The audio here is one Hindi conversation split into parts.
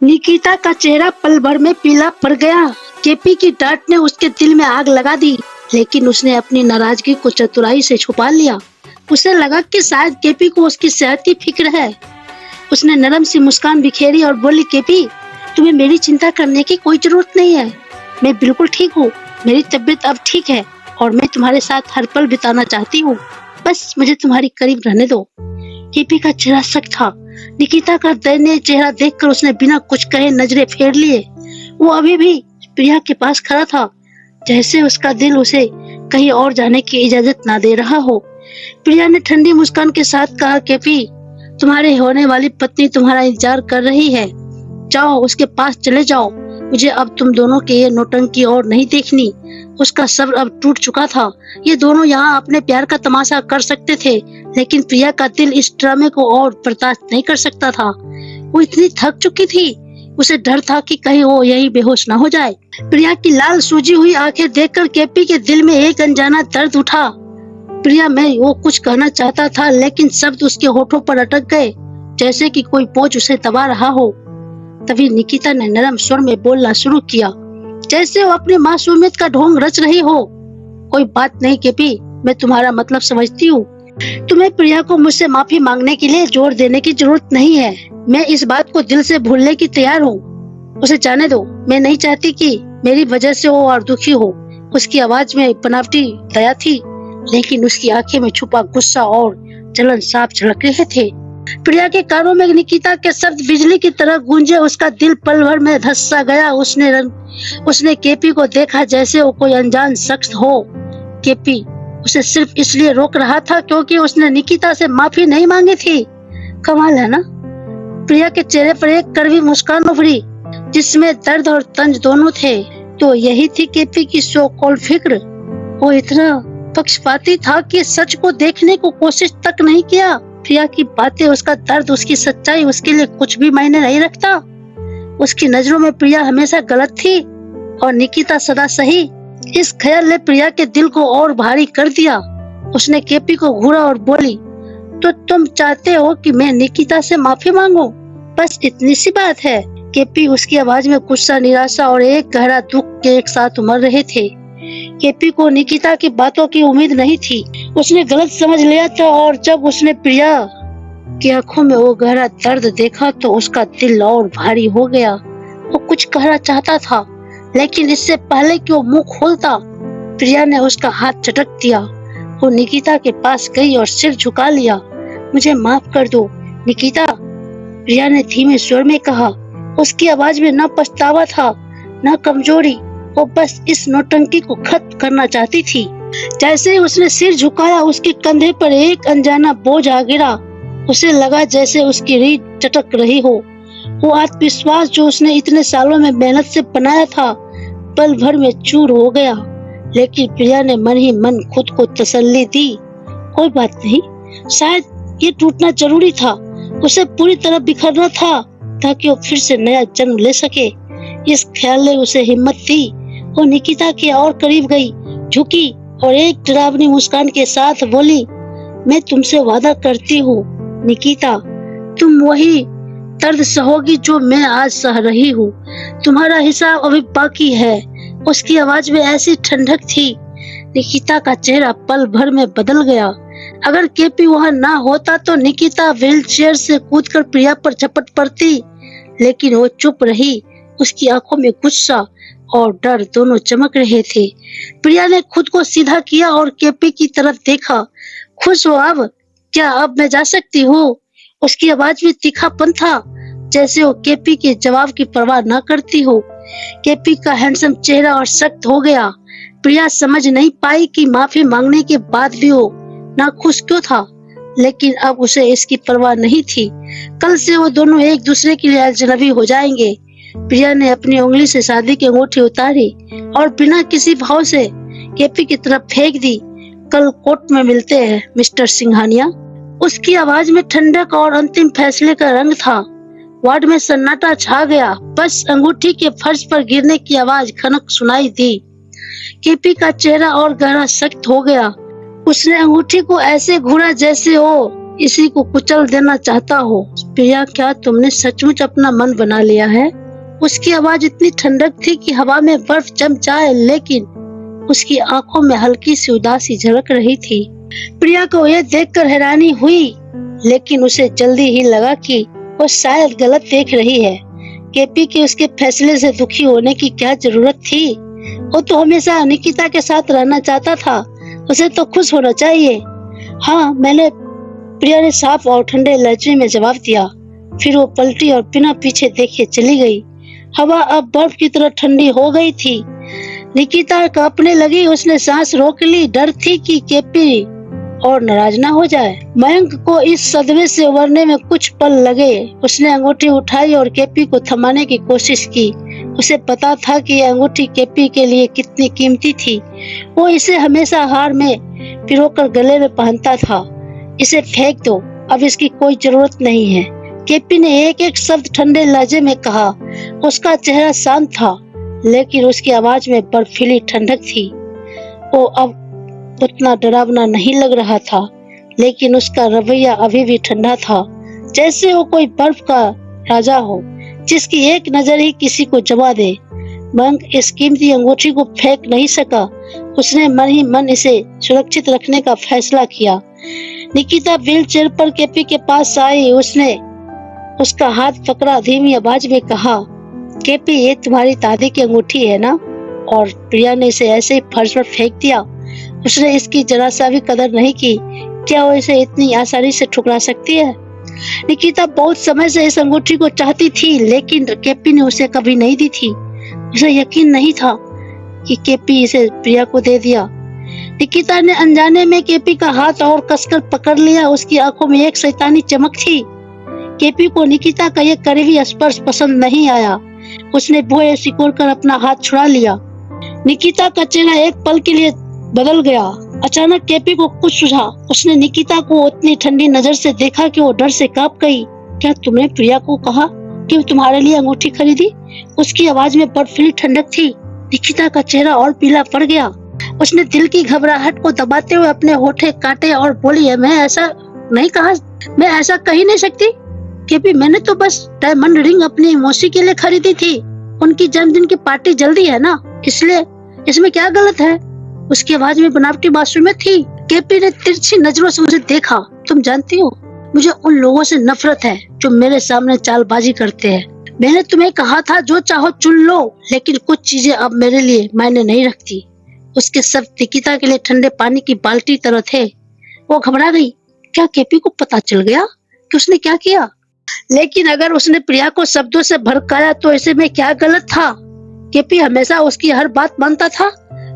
निकिता का चेहरा पल भर में पीला पड़ गया। केपी की डांट ने उसके दिल में आग लगा दी, लेकिन उसने अपनी नाराजगी को चतुराई से छुपा लिया। उसे लगा कि शायद केपी को उसकी सेहत की फिक्र है। उसने नरम सी मुस्कान बिखेरी और बोली, केपी, तुम्हें मेरी चिंता करने की कोई जरूरत नहीं है। मैं बिल्कुल ठीक हूँ। मेरी तबीयत अब ठीक है और मैं तुम्हारे साथ हर पल बिताना चाहती हूँ। बस मुझे तुम्हारी करीब रहने दो। केपी का चेहरा सख्त था। निकिता का दयनीय चेहरा देखकर उसने बिना कुछ कहे नजरें फेर लिए। वो अभी भी प्रिया के पास खड़ा था, जैसे उसका दिल उसे कहीं और जाने की इजाजत ना दे रहा हो। प्रिया ने ठंडी मुस्कान के साथ कहा, केपी, तुम्हारे होने वाली पत्नी तुम्हारा इंतजार कर रही है। जाओ, उसके पास चले जाओ। मुझे अब तुम दोनों के ये नौटंकी और नहीं देखनी। उसका सब्र अब टूट चुका था। ये दोनों यहाँ अपने प्यार का तमाशा कर सकते थे, लेकिन प्रिया का दिल इस ड्रामे को और बर्दाश्त नहीं कर सकता था। वो इतनी थक चुकी थी, उसे डर था कि कहीं वो यही बेहोश न हो जाए। प्रिया की लाल सूजी हुई आंखें देखकर केपी के दिल में एक अनजाना दर्द उठा। प्रिया में वो कुछ कहना चाहता था, लेकिन शब्द उसके होठों पर अटक गए, जैसे कि कोई बोझ उसे दबा रहा हो। तभी निकिता ने नरम स्वर में बोलना शुरू किया, जैसे वो अपनी मासूमियत का ढोंग रच रही हो। कोई बात नहीं केपी, मैं तुम्हारा मतलब समझती हूँ। तुम्हें प्रिया को मुझसे माफी मांगने के लिए जोर देने की जरूरत नहीं है। मैं इस बात को दिल से भूलने की तैयार हूँ। उसे जाने दो। मैं नहीं चाहती कि मेरी वजह से वो और दुखी हो। उसकी आवाज में बनावटी दया थी, लेकिन उसकी आंखें में छुपा गुस्सा और जलन साफ झलक रहे थे। प्रिया के कानों में निकिता के शब्द बिजली की तरह गूंजे। उसका दिल पल भर में धस सा गया। उसने केपी को देखा जैसे वो कोई अनजान शख्स हो। केपी उसे सिर्फ इसलिए रोक रहा था क्योंकि उसने निकिता से माफी नहीं मांगी थी। कमाल है ना। प्रिया के चेहरे पर एक कड़वी मुस्कान उभरी, जिसमें दर्द और तंज दोनों थे। तो यही थी केपी की सो कॉल्ड फिक्र। वो इतना पक्षपाती था कि सच को देखने को कोशिश तक नहीं किया। प्रिया की बातें, उसका दर्द, उसकी सच्चाई उसके लिए कुछ भी मायने नहीं रखता। उसकी नजरों में प्रिया हमेशा गलत थी और निकिता सदा सही। इस ख्याल ने प्रिया के दिल को और भारी कर दिया। उसने केपी को घूरा और बोली, तो तुम चाहते हो कि मैं निकिता से माफी मांगू? बस इतनी सी बात है। केपी, उसकी आवाज में गुस्सा, निराशा और एक गहरा दुख के एक साथ उमड़ रहे थे। केपी को निकिता की बातों की उम्मीद नहीं थी। उसने गलत समझ लिया था, और जब उसने प्रिया की आंखों में वो गहरा दर्द देखा तो उसका दिल और भारी हो गया। वो कुछ कहना चाहता था, लेकिन इससे पहले कि वो मुंह खोलता, प्रिया ने उसका हाथ झटक दिया। वो निकिता के पास गई और सिर झुका लिया। मुझे माफ कर दो निकिता, प्रिया ने धीमे स्वर में कहा। उसकी आवाज में न पछतावा था न कमजोरी। वो बस इस नौटंकी को खत्म करना चाहती थी। जैसे उसने सिर झुकाया, उसके कंधे पर एक अनजाना बोझ आ गिरा। उसे लगा जैसे उसकी रीढ़ चटक रही हो। वो आत्मविश्वास जो उसने इतने सालों में मेहनत से बनाया था, पल भर में चूर हो गया। लेकिन प्रिया ने मन ही मन खुद को तसल्ली दी, कोई बात नहीं, शायद ये टूटना जरूरी था। उसे पूरी तरह बिखरना था ताकि वो फिर से नया जन्म ले सके। इस ख्याल ने उसे हिम्मत दी। वो निकिता के और करीब गई, झुकी और एक डरावनी मुस्कान के साथ बोली, मैं तुमसे वादा करती हूँ निकिता, तुम वही दर्द सहोगी जो मैं आज सह रही हूँ। तुम्हारा हिसाब अभी बाकी है। उसकी आवाज में ऐसी ठंडक थी, निकिता का चेहरा पल भर में बदल गया। अगर केपी वहाँ ना होता तो निकिता व्हीलचेयर से कूदकर प्रिया पर झपट पड़ती, लेकिन वो चुप रही। उसकी आंखों में गुस्सा और डर दोनों चमक रहे थे। प्रिया ने खुद को सीधा किया और केपी की तरफ देखा। खुश हो अब? क्या अब मैं जा सकती हूँ? उसकी आवाज में तीखापन था, जैसे वो केपी के जवाब की परवाह न करती हो। केपी का हैंडसम चेहरा और सख्त हो गया। प्रिया समझ नहीं पाई कि माफी मांगने के बाद भी वो नाखुश क्यों था, लेकिन अब उसे इसकी परवाह नहीं थी। कल से वो दोनों एक दूसरे के लिए अजनबी हो जाएंगे। प्रिया ने अपनी उंगली से शादी की अंगूठी उतारी और बिना किसी भाव से केपी की तरफ फेंक दी। कल कोर्ट में मिलते हैं मिस्टर सिंघानिया। उसकी आवाज में ठंडक और अंतिम फैसले का रंग था। वार्ड में सन्नाटा छा गया। बस अंगूठी के फर्श पर गिरने की आवाज खनक सुनाई दी। केपी का चेहरा और गहरा सख्त हो गया। उसने अंगूठी को ऐसे घूरा जैसे वो इसी को कुचल देना चाहता हो। प्रिया, क्या तुमने सचमुच अपना मन बना लिया है? उसकी आवाज इतनी ठंडक थी कि हवा में बर्फ जम जाए, लेकिन उसकी आंखों में हल्की सी उदासी झलक रही थी। प्रिया को यह देखकर हैरानी हुई, लेकिन उसे जल्दी ही लगा कि वो शायद गलत देख रही है। केपी के उसके फैसले से दुखी होने की क्या जरूरत थी? वो तो हमेशा निकिता के साथ रहना चाहता था, उसे तो खुश होना चाहिए। हाँ, प्रिया ने साफ और ठंडे लहजे में जवाब दिया। फिर वो पलटी और बिना पीछे देखे चली गई। हवा अब बर्फ की तरह ठंडी हो गई थी। निकिता कांपने लगी, उसने सांस रोक ली। डर थी कि केपी और नाराज ना हो जाए। मयंक को इस सदमे से उबरने में कुछ पल लगे। उसने अंगूठी उठाई और केपी को थमाने की कोशिश की। उसे पता था कि यह अंगूठी केपी के लिए कितनी कीमती थी। वो इसे हमेशा हार में पिरोकर गले में पहनता था। इसे फेंक दो, अब इसकी कोई जरूरत नहीं है। केपी ने एक एक शब्द ठंडे लहजे में कहा। उसका चेहरा शांत था, लेकिन उसकी आवाज में बर्फीली ठंडक थी। वो अब उतना डरावना नहीं लग रहा था, लेकिन उसका रवैया अभी भी ठंडा था, जैसे वो कोई बर्फ का राजा हो जिसकी एक नजर ही किसी को जमा दे। मयंक इस कीमती अंगूठी को फेंक नहीं सका। उसने मन ही मन इसे सुरक्षित रखने का फैसला किया। निकिता व्हील चेयर पर केपी के पास आई। उसने उसका हाथ पकड़ा, धीमी आवाज में कहा, केपी, ये तुम्हारी दादी की अंगूठी है ना? और प्रिया ने इसे ऐसे ही फर्श पर फेंक दिया। उसने इसकी जरा सा भी कदर नहीं की। क्या वो इसे इतनी आसानी से ठुकरा सकती है? निकिता बहुत समय से इस अंगूठी को चाहती थी, लेकिन केपी ने उसे कभी नहीं दी थी। उसे यकीन नहीं था कि केपी इसे प्रिया को दे दिया। निकिता ने अनजाने में केपी का हाथ और कसकर पकड़ लिया। उसकी आंखों में एक शैतानी चमक थी। केपी को निकिता का यह करीबी स्पर्श पसंद नहीं आया। उसने भौहें सिकोड़कर अपना हाथ छुड़ा लिया। निकिता का चेहरा एक पल के लिए बदल गया। अचानक केपी को कुछ सूझा। उसने निकिता को उतनी ठंडी नजर से देखा कि वो डर से कांप गई। क्या तुमने प्रिया को कहा कि वो तुम्हारे लिए अंगूठी खरीदी? उसकी आवाज में बर्फीली ठंडक थी। निकिता का चेहरा और पीला पड़ गया। उसने दिल की घबराहट को दबाते हुए अपने होठे काटे और बोली, मैं ऐसा नहीं कहा, मैं ऐसा कह ही नहीं सकती। केपी, मैंने तो बस डायमंड रिंग अपनी मौसी के लिए खरीदी थी। उनकी जन्मदिन की पार्टी जल्दी है ना, इसलिए इसमें क्या गलत है? उसकी आवाज में बनावटी मासूमियत थी। केपी ने तिरछी नजरों से मुझे देखा। तुम जानती हो, मुझे उन लोगों से नफरत है जो मेरे सामने चालबाजी करते हैं। मैंने तुम्हें कहा था जो चाहो चुन लो, लेकिन कुछ चीजें अब मेरे लिए मायने नहीं रखती। उसके शब्द निकिता के लिए ठंडे पानी की बाल्टी तरह थे। वो घबरा गई। क्या केपी को पता चल गया कि उसने क्या किया? लेकिन अगर उसने प्रिया को शब्दों से भड़काया तो इसे में क्या गलत था? केपी हमेशा उसकी हर बात मानता था।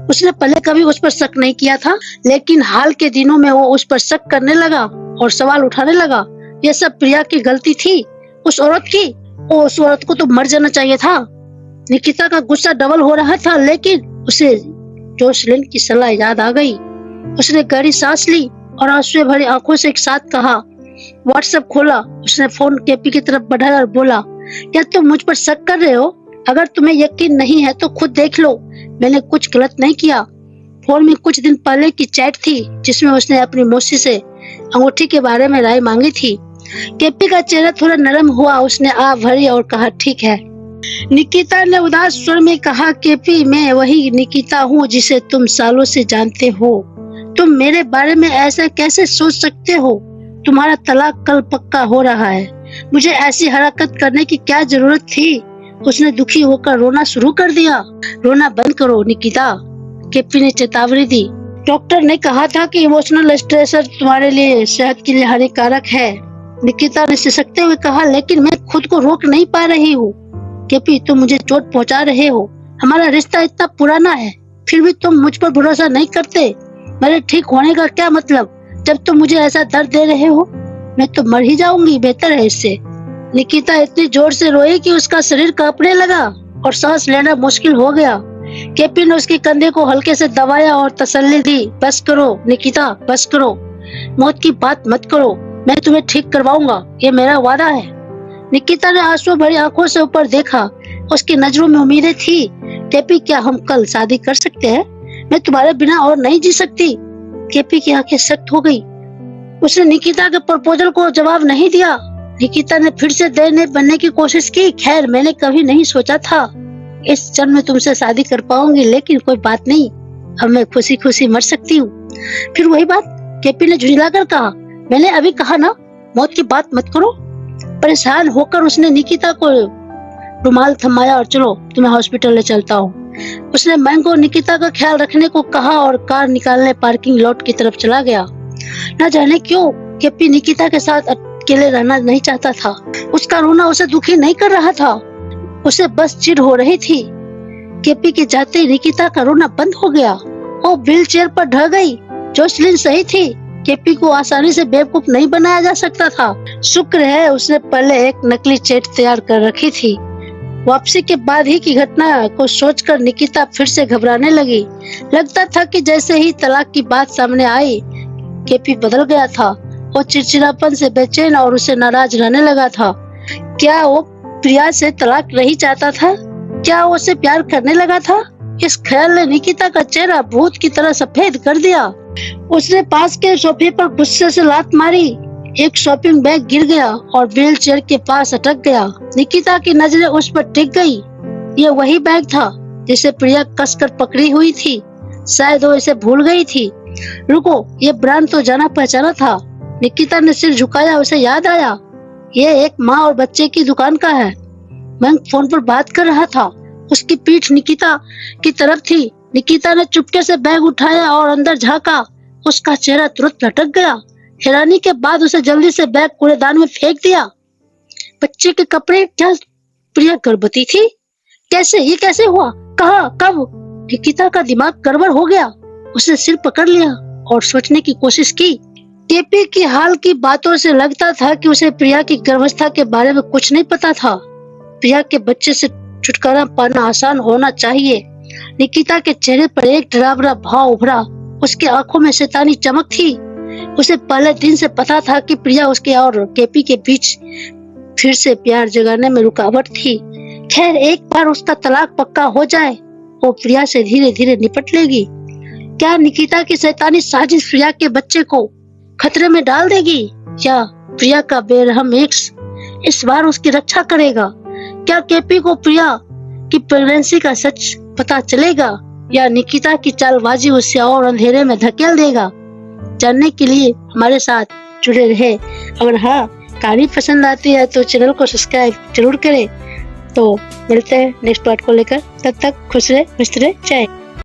उसने पहले कभी उस पर शक नहीं किया था, लेकिन हाल के दिनों में वो उस पर शक करने लगा और सवाल उठाने लगा। ये सब प्रिया की गलती थी, उस औरत की। उस औरत को तो मर जाना चाहिए था। निकिता का गुस्सा डबल हो रहा था, लेकिन उसे जोसलिन की सलाह याद आ गई। उसने गहरी सांस ली और आंसू भरी आंखों से एक साथ कहा। व्हाट्सएप खोला। उसने फोन केपी की तरफ बढ़ाया और बोला, क्या तुम मुझ पर शक कर रहे हो? अगर तुम्हें यकीन नहीं है तो खुद देख लो। मैंने कुछ गलत नहीं किया। फोन में कुछ दिन पहले की चैट थी जिसमें उसने अपनी मौसी से अंगूठी के बारे में राय मांगी थी। केपी का चेहरा थोड़ा नरम हुआ। उसने आह भरी और कहा, ठीक है। निकिता ने उदास स्वर में कहा, केपी, मैं वही निकिता हूँ जिसे तुम सालों से जानते हो। तुम मेरे बारे में ऐसा कैसे सोच सकते हो? तुम्हारा तलाक कल पक्का हो रहा है। मुझे ऐसी हरकत करने की क्या जरूरत थी? उसने दुखी होकर रोना शुरू कर दिया। रोना बंद करो निकिता, केपी ने चेतावनी दी। डॉक्टर ने कहा था कि इमोशनल स्ट्रेसर तुम्हारे लिए सेहत के लिए हानिकारक है। निकिता ने सिसकते हुए कहा, लेकिन मैं खुद को रोक नहीं पा रही हूँ। केपी, तुम मुझे चोट पहुँचा रहे हो। हमारा रिश्ता इतना पुराना है, फिर भी तुम मुझ पर भरोसा नहीं करते। मेरे ठीक होने का क्या मतलब जब तुम मुझे ऐसा दर्द दे रहे हो? मैं तो मर ही जाऊंगी, बेहतर है इससे। निकिता इतनी जोर से रोई कि उसका शरीर कांपने लगा और सांस लेना मुश्किल हो गया। केपी ने उसके कंधे को हल्के से दबाया और तसल्ली दी। बस करो निकिता, बस करो। मौत की बात मत करो। मैं तुम्हें ठीक करवाऊंगा, ये मेरा वादा है। निकिता ने आंसू भरी आंखों से ऊपर देखा। उसकी नजरों में उम्मीदें थी। केपी, क्या हम कल शादी कर सकते हैं? मैं तुम्हारे बिना और नहीं जी सकती। केपी की आंखें सख्त हो गई। उसने निकिता के प्रपोजल को जवाब नहीं दिया। निकिता ने फिर से दयनीय बनने की कोशिश की। खैर, मैंने कभी नहीं सोचा था इस जन्म में तुमसे शादी कर पाऊंगी, लेकिन कोई बात नहीं, अब मैं खुशी खुशी मर सकती हूँ। फिर वही बात, केपी ने झुंझलाकर कहा। मैंने अभी कहा ना, मौत की बात मत करो। परेशान होकर उसने निकिता को रुमाल थमाया और चलो तुम्हें हॉस्पिटल ले चलता हूँ। उसने मैंगो और निकिता का ख्याल रखने को कहा और कार निकालने पार्किंग लॉट की तरफ चला गया। न जाने क्यों केपी निकिता के साथ अकेले रहना नहीं चाहता था। उसका रोना उसे दुखी नहीं कर रहा था, उसे बस चिढ़ हो रही थी। केपी के जाते ही निकिता का रोना बंद हो गया। वो व्हील चेयर पर ढह गई। जोसलिन सही थी, केपी को आसानी से बेवकूफ नहीं बनाया जा सकता था। शुक्र है उसने पहले एक नकली चेट तैयार कर रखी थी। वापसी के बाद ही की घटना को सोचकर निकिता फिर से घबराने लगी। लगता था कि जैसे ही तलाक की बात सामने आई, केपी बदल गया था। वो चिड़चिड़ापन से बेचैन और उसे नाराज रहने लगा था। क्या वो प्रिया से तलाक नहीं चाहता था? क्या वो उसे प्यार करने लगा था? इस ख्याल ने निकिता का चेहरा भूत की तरह सफेद कर दिया। उसने पास के सोफे पर गुस्से से लात मारी। एक शॉपिंग बैग गिर गया और व्हील चेयर के पास अटक गया। निकिता की नजरें उस पर टिक गई। ये वही बैग था जिसे प्रिया कसकर पकड़ी हुई थी। शायद वो इसे भूल गई थी। रुको, ये ब्रांड तो जाना पहचाना था। निकिता ने सिर झुकाया, उसे याद आया, ये एक माँ और बच्चे की दुकान का है। मैं फोन पर बात कर रहा था। उसकी पीठ निकिता की तरफ थी। निकिता ने चुपके से बैग उठाया और अंदर झांका। उसका चेहरा तुरंत लटक गया। हैरानी के बाद उसे जल्दी से बैग कूड़ेदान में फेंक दिया। बच्चे के कपड़े? क्या प्रिया गर्भवती थी? कैसे? ये कैसे हुआ? कहाँ? कब? निकिता का दिमाग गड़बड़ हो गया। उसने सिर पकड़ लिया और सोचने की कोशिश की। केपी की हाल की बातों से लगता था कि उसे प्रिया की गर्भावस्था के बारे में कुछ नहीं पता था। प्रिया के बच्चे से छुटकारा पाना आसान होना चाहिए। निकिता के चेहरे पर एक डरावना भाव उभरा। उसकी आंखों में शैतानी चमक थी। उसे पहले दिन से पता था कि प्रिया उसके और केपी के बीच फिर से प्यार जगाने में रुकावट थी। खैर, एक बार उसका तलाक पक्का हो जाए, वो प्रिया से धीरे धीरे निपट लेगी। क्या निकिता की शैतानी साजिश प्रिया के बच्चे को खतरे में डाल देगी, या प्रिया का बेरहम एक्स इस बार उसकी रक्षा करेगा? क्या केपी को प्रिया की प्रेगनेंसी का सच पता चलेगा, या निकिता की चालबाजी उसे और अंधेरे में धकेल देगा? जानने के लिए हमारे साथ जुड़े रहे। अगर हाँ, कहानी पसंद आती है तो चैनल को सब्सक्राइब जरूर करें। तो मिलते हैं नेक्स्ट पार्ट को लेकर। तब तक खुश रहे, मस्त रहे, जय।